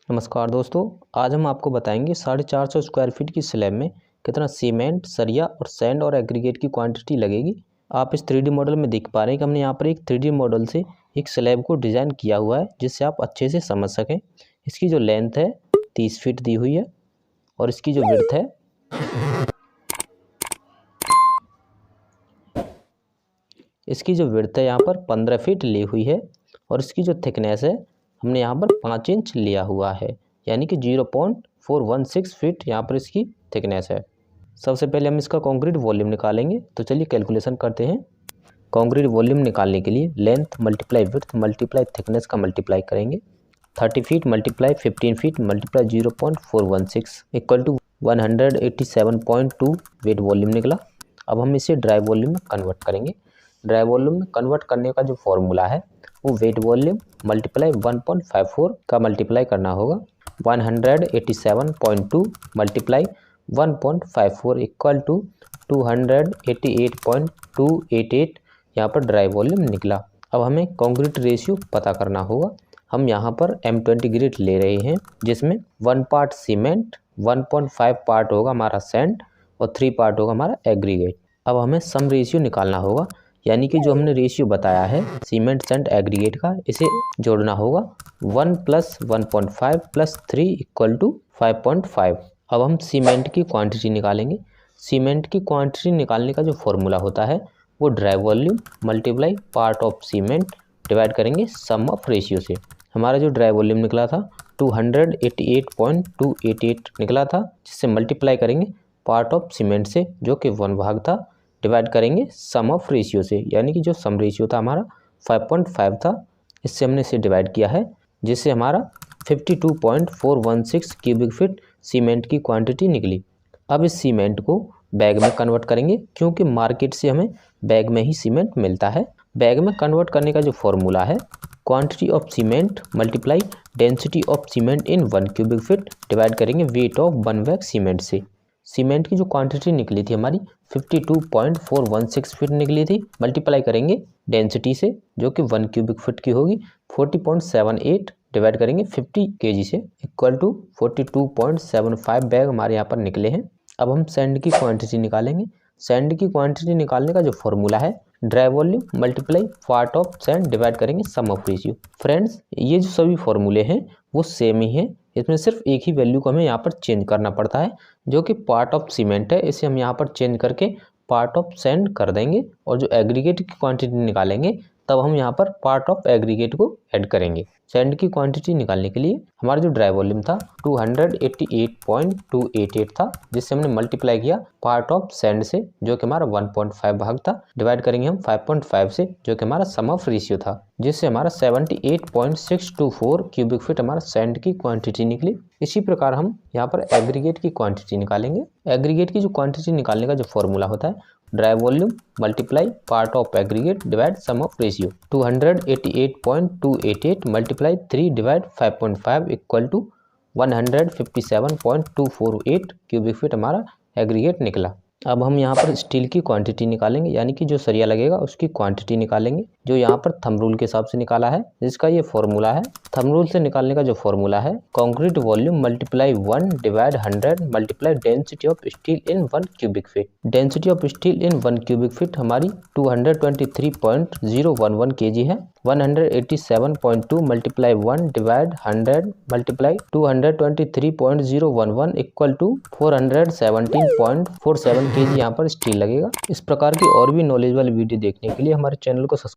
नमस्कार दोस्तों, आज हम आपको बताएंगे 450 स्क्वायर फीट की स्लैब में कितना सीमेंट, सरिया और सैंड और एग्रीगेट की क्वांटिटी लगेगी। आप इस 3D मॉडल में देख पा रहे हैं कि हमने यहाँ पर एक 3D मॉडल से एक स्लैब को डिज़ाइन किया हुआ है जिससे आप अच्छे से समझ सकें। इसकी जो लेंथ है 30 फीट दी हुई है और इसकी जो विड्थ है यहाँ पर 15 फीट ली हुई है और इसकी जो थिकनेस है हमने यहाँ पर 5 इंच लिया हुआ है, यानी कि 0.416 फीट यहाँ पर इसकी थिकनेस है। सबसे पहले हम इसका कंक्रीट वॉल्यूम निकालेंगे, तो चलिए कैलकुलेशन करते हैं। कंक्रीट वॉल्यूम निकालने के लिए length multiply width multiply thickness का मल्टीप्लाई करेंगे। 30 feet multiply 15 feet multiply 0.416 equal to 187.2 weight volume निकला। अब हम इसे ड्राई वॉल्यूम में कन्वर्ट करेंगे। ड्राई वॉल्यूम में कन्वर्ट करने का जो फॉर्मूला है वो वेट वॉल्यूम मल्टीप्लाई 1.54 का मल्टीप्लाई करना होगा। 187.2 मल्टीप्लाई 1.54 इक्वल टू 288.288 यहाँ पर ड्राई वॉल्यूम निकला। अब हमें कंक्रीट रेशियो पता करना होगा। हम यहाँ पर M20 ग्रेड ले रहे हैं जिसमें 1 पार्ट सीमेंट, 1.5 पार्ट होगा हमारा सैंड और 3 पार्ट होगा हमारा एग्रीगेट। अब हमें सम रेशियो निकालना होगा, यानी कि जो हमने रेशियो बताया है सीमेंट सैंड एग्रीगेट का, इसे जोड़ना होगा। 1 + 1.5 + 3 इक्वल टू 5.5। अब हम सीमेंट की क्वांटिटी निकालेंगे। सीमेंट की क्वांटिटी निकालने का जो फॉर्मूला होता है वो dry volume multiply part of cement divide करेंगे सम ऑफ रेशियो से। हमारा जो ड्राई वॉल्यूम निकला था 288.288 निकला था, जिससे मल्टीप्लाई करेंगे पार्ट ऑफ सीमेंट से जो कि 1 भाग था, डिवाइड करेंगे सम ऑफ रेशियो से, यानी कि जो सम रेशियो था हमारा 5.5 था, इससे हमने इसे डिवाइड किया है, जिससे हमारा 52.416 क्यूबिक फीट सीमेंट की क्वांटिटी निकली। अब इस सीमेंट को बैग में कन्वर्ट करेंगे, क्योंकि मार्केट से हमें बैग में ही सीमेंट मिलता है। बैग में कन्वर्ट करने का जो फॉर्मूला है quantity of cement multiply density of cement in 1 cubic feet divide करेंगे वेट ऑफ 1 बैग सीमेंट से। सीमेंट की जो क्वांटिटी निकली थी हमारी 52.416 फीट निकली थी, मल्टीप्लाई करेंगे डेंसिटी से जो कि 1 क्यूबिक फीट की होगी 40.78 डिवाइड करेंगे 50 kg से इक्वल टू 42.75 बैग हमारे यहाँ पर निकले हैं। अब हम सैंड की क्वांटिटी निकालेंगे। सैंड की क्वांटिटी निकालने का जो फॉर्मूला है dry volume multiply part of sand divide करेंगे सम ऑफ रेशियो। फ्रेंड्स, ये जो सभी फॉर्मूले हैं वो सेम ही हैं, इसमें सिर्फ एक ही वैल्यू को हमें यहाँ पर चेंज करना पड़ता है, जो कि पार्ट ऑफ सीमेंट है, इसे हम यहाँ पर चेंज करके पार्ट ऑफ सैंड कर देंगे। और जो एग्रीगेट की क्वांटिटी निकालेंगे तब हम यहाँ पर पार्ट ऑफ एग्रीगेट को ऐड करेंगे। सैंड की क्वांटिटी निकालने के लिए हमारा जो ड्राई वॉल्यूम था 288.288 था, जिससे हमने मल्टीप्लाई किया पार्ट ऑफ सैंड से जो कि हमारा 1.5 भाग था, डिवाइड करेंगे हम 5.5 से जो कि हमारा सम ऑफ रेशियो था, जिससे हमारा 78.624 क्यूबिक फीट हमारा सैंड की क्वांटिटी निकली। इसी प्रकार हम यहाँ पर एग्रीगेट की क्वांटिटी निकालेंगे। एग्रीगेट की जो क्वांटिटी निकालने का जो फॉर्मूला होता है dry volume multiply part of aggregate divide sum of ratio. 288.288 multiply 3 divide 5.5 equal to 157.248 cubic feet हमारा एग्रीगेट निकला। अब हम यहाँ पर स्टील की क्वांटिटी निकालेंगे, यानी कि जो सरिया लगेगा उसकी क्वांटिटी निकालेंगे, जो यहाँ पर थंब रूल के हिसाब से निकाला है, जिसका ये फॉर्मूला है। थंब रूल से निकालने का जो फॉर्मूला है concrete volume multiply 1 divide 100 multiply density of steel in 1 cubic feet. Density of steel in 1 cubic feet हमारी 223.011 kg है। 187.2 multiply 1 divide 100 multiply 223.011 equal to 417.47 kg यहाँ पर स्टील लगेगा। इस प्रकार की और भी नॉलेज वाली वीडियो देखने के लिए हमारे चैनल को सब्सक्राइब